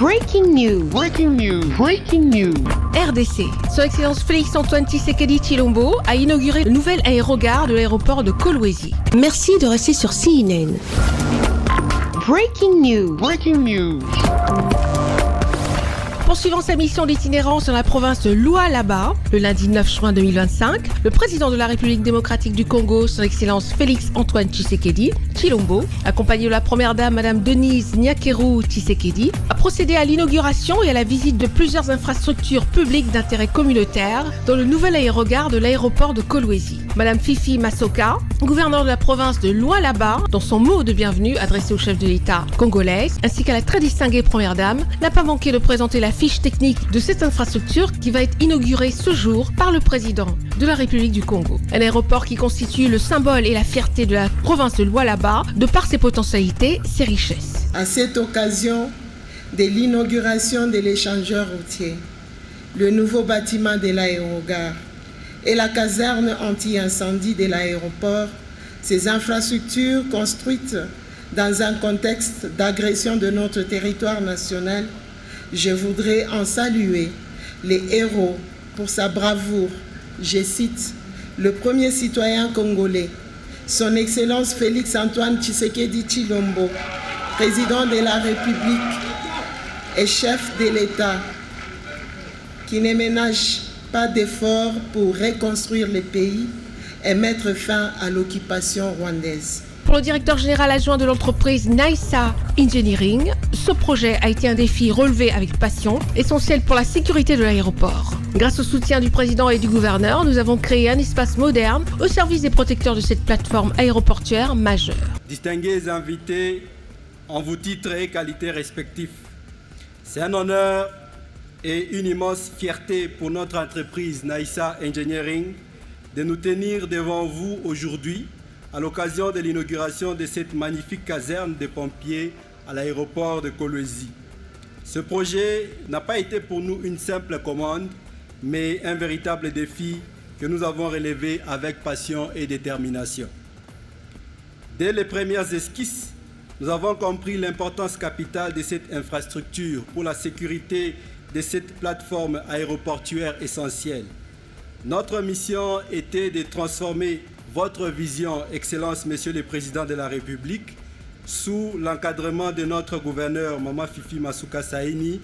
Breaking news. Breaking news. Breaking news. RDC. Son Excellence Félix-Antoine Tshisekedi Tshilombo a inauguré le nouvel aérogare de l'aéroport de Kolwezi. Merci de rester sur CNN. Breaking news. Breaking news. Poursuivant sa mission d'itinérance dans la province de Lualaba, le lundi 9 juin 2025, le président de la République démocratique du Congo, son Excellence Félix-Antoine Tshisekedi Tshilombo, accompagné de la première dame Madame Denise Nyakeru Tshisekedi, a procédé à l'inauguration et à la visite de plusieurs infrastructures publiques d'intérêt communautaire dans le nouvel aérogare de l'aéroport de Kolwezi. Madame Fifi Masoka, gouverneure de la province de Lualaba, dans son mot de bienvenue adressé au chef de l'État congolaise, ainsi qu'à la très distinguée première dame, n'a pas manqué de présenter la fiche technique de cette infrastructure qui va être inaugurée ce jour par le président de la République du Congo. Un aéroport qui constitue le symbole et la fierté de la province de Lualaba de par ses potentialités, ses richesses. À cette occasion de l'inauguration de l'échangeur routier, le nouveau bâtiment de l'aérogare et la caserne anti-incendie de l'aéroport, ces infrastructures construites dans un contexte d'agression de notre territoire national, je voudrais en saluer les héros pour sa bravoure. Je cite le premier citoyen congolais, son Excellence Félix-Antoine Tshisekedi Tshilombo, président de la République et chef de l'État, qui ne ménage pas d'efforts pour reconstruire le pays et mettre fin à l'occupation rwandaise. Pour le directeur général adjoint de l'entreprise Naïsa Engineering, ce projet a été un défi relevé avec passion, essentiel pour la sécurité de l'aéroport. Grâce au soutien du président et du gouverneur, nous avons créé un espace moderne au service des protecteurs de cette plateforme aéroportuaire majeure. Distingués invités en vos titres et qualités respectifs, c'est un honneur et une immense fierté pour notre entreprise Naïsa Engineering de nous tenir devant vous aujourd'hui à l'occasion de l'inauguration de cette magnifique caserne de pompiers à l'aéroport de Kolwezi. Ce projet n'a pas été pour nous une simple commande, mais un véritable défi que nous avons relevé avec passion et détermination. Dès les premières esquisses, nous avons compris l'importance capitale de cette infrastructure pour la sécurité de cette plateforme aéroportuaire essentielle. Notre mission était de transformer votre vision, Excellence, Monsieur le Président de la République, sous l'encadrement de notre gouverneur, Mama Fifi Masuka Saini,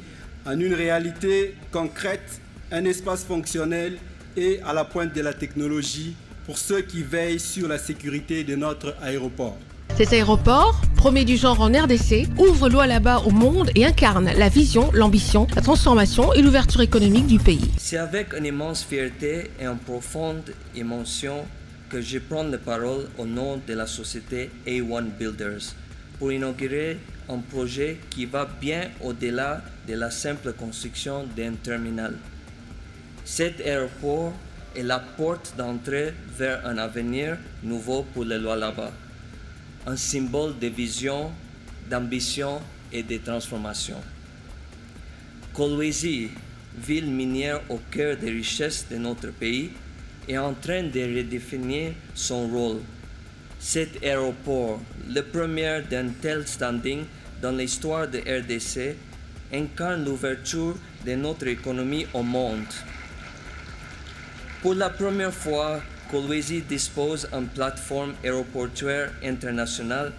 en une réalité concrète, un espace fonctionnel et à la pointe de la technologie pour ceux qui veillent sur la sécurité de notre aéroport. Cet aéroport, premier du genre en RDC, ouvre Lualaba au monde et incarne la vision, l'ambition, la transformation et l'ouverture économique du pays. C'est avec une immense fierté et une profonde émotion que je prends la parole au nom de la société A1 Builders pour inaugurer un projet qui va bien au-delà de la simple construction d'un terminal. Cet aéroport est la porte d'entrée vers un avenir nouveau pour le Lualaba, un symbole de vision, d'ambition et de transformation. Kolwezi, ville minière au cœur des richesses de notre pays, est en train de redéfinir son rôle. Cet aéroport, le premier d'un tel standing dans l'histoire de RDC, incarne l'ouverture de notre économie au monde. Pour la première fois, Kolwezi dispose d'une plateforme aéroportuaire internationale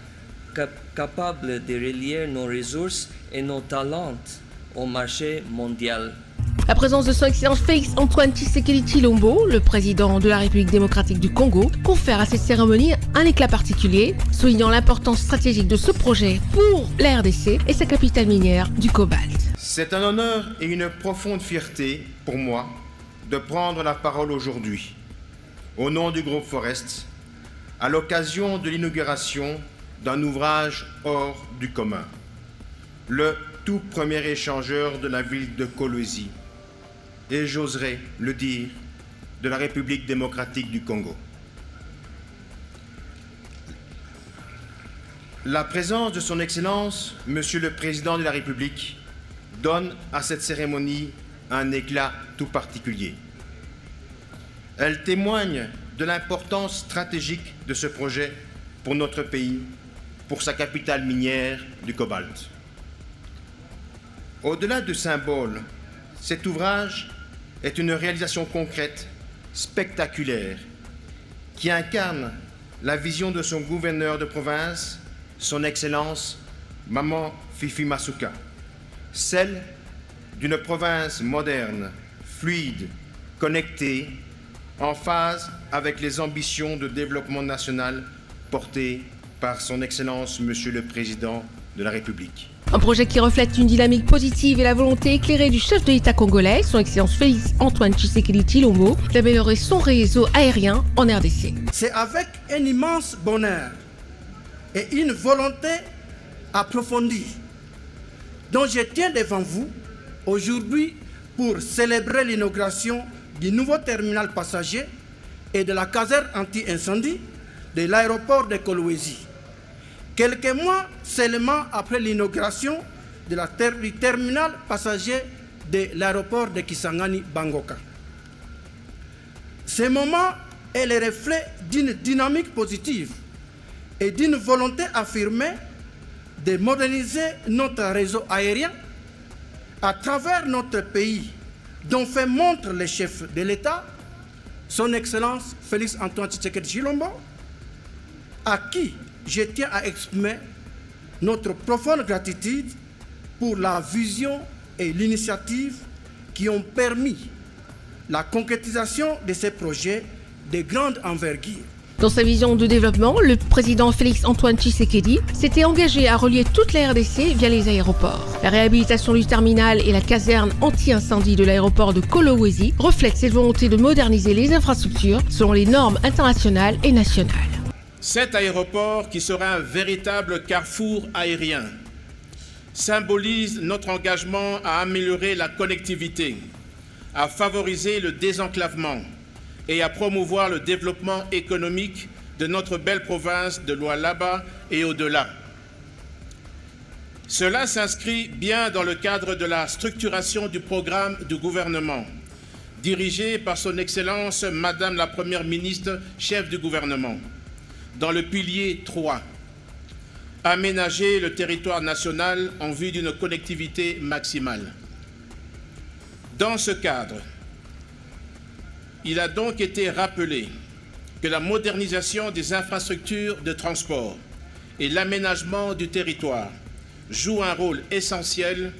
capable de relier nos ressources et nos talents au marché mondial. La présence de son Excellence Félix-Antoine Tshisekedi Tshilombo, le président de la République démocratique du Congo, confère à cette cérémonie un éclat particulier, soulignant l'importance stratégique de ce projet pour la RDC et sa capitale minière du cobalt. C'est un honneur et une profonde fierté pour moi de prendre la parole aujourd'hui, au nom du groupe Forest, à l'occasion de l'inauguration d'un ouvrage hors du commun, le tout premier échangeur de la ville de Kolwezi, et j'oserais le dire, de la République démocratique du Congo. La présence de son Excellence, Monsieur le Président de la République, donne à cette cérémonie un éclat tout particulier. Elle témoigne de l'importance stratégique de ce projet pour notre pays, pour sa capitale minière du cobalt. Au-delà du symbole, cet ouvrage est une réalisation concrète, spectaculaire, qui incarne la vision de son gouverneur de province, son Excellence Maman Fifi Masuka, celle d'une province moderne, fluide, connectée, en phase avec les ambitions de développement national portées par son Excellence Monsieur le Président de la République. Un projet qui reflète une dynamique positive et la volonté éclairée du chef de l'État congolais, son Excellence Félix Antoine Tshisekedi Tshilombo, d'améliorer son réseau aérien en RDC. C'est avec un immense bonheur et une volonté approfondie dont je tiens devant vous aujourd'hui pour célébrer l'inauguration du nouveau terminal passager et de la caserne anti-incendie de l'aéroport de Kolwezi. Quelques mois seulement après l'inauguration du terminal passager de l'aéroport de Kisangani-Bangoka. Ce moment est le reflet d'une dynamique positive et d'une volonté affirmée de moderniser notre réseau aérien à travers notre pays, dont fait montre le chef de l'État, son Excellence Félix Antoine Tshisekedi Tshilombo, à qui je tiens à exprimer notre profonde gratitude pour la vision et l'initiative qui ont permis la concrétisation de ces projets de grande envergure. Dans sa vision de développement, le président Félix Antoine Tshisekedi s'était engagé à relier toute la RDC via les aéroports. La réhabilitation du terminal et la caserne anti-incendie de l'aéroport de Kolwezi reflètent cette volonté de moderniser les infrastructures selon les normes internationales et nationales. Cet aéroport, qui sera un véritable carrefour aérien, symbolise notre engagement à améliorer la connectivité, à favoriser le désenclavement et à promouvoir le développement économique de notre belle province de Lualaba et au-delà. Cela s'inscrit bien dans le cadre de la structuration du programme du gouvernement, dirigé par son Excellence Madame la Première ministre, chef du gouvernement, dans le pilier 3, aménager le territoire national en vue d'une connectivité maximale. Dans ce cadre, il a donc été rappelé que la modernisation des infrastructures de transport et l'aménagement du territoire jouent un rôle essentiel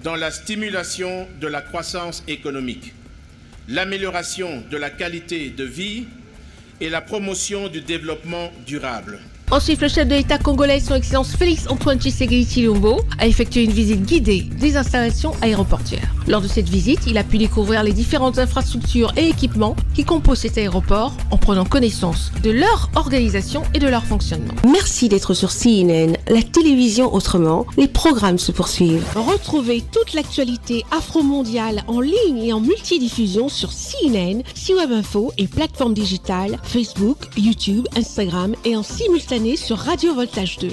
dans la stimulation de la croissance économique, l'amélioration de la qualité de vie et la promotion du développement durable. Ensuite, le chef de l'État congolais, son Excellence Félix Antoine Tshisekedi Tshilombo, a effectué une visite guidée des installations aéroportuaires. Lors de cette visite, il a pu découvrir les différentes infrastructures et équipements qui composent cet aéroport en prenant connaissance de leur organisation et de leur fonctionnement. Merci d'être sur CNN, la télévision autrement. Les programmes se poursuivent. Retrouvez toute l'actualité afro-mondiale en ligne et en multidiffusion sur CNN, C-Web Info et plateformes digitales, Facebook, YouTube, Instagram et en simultané sur Radio Voltage 2.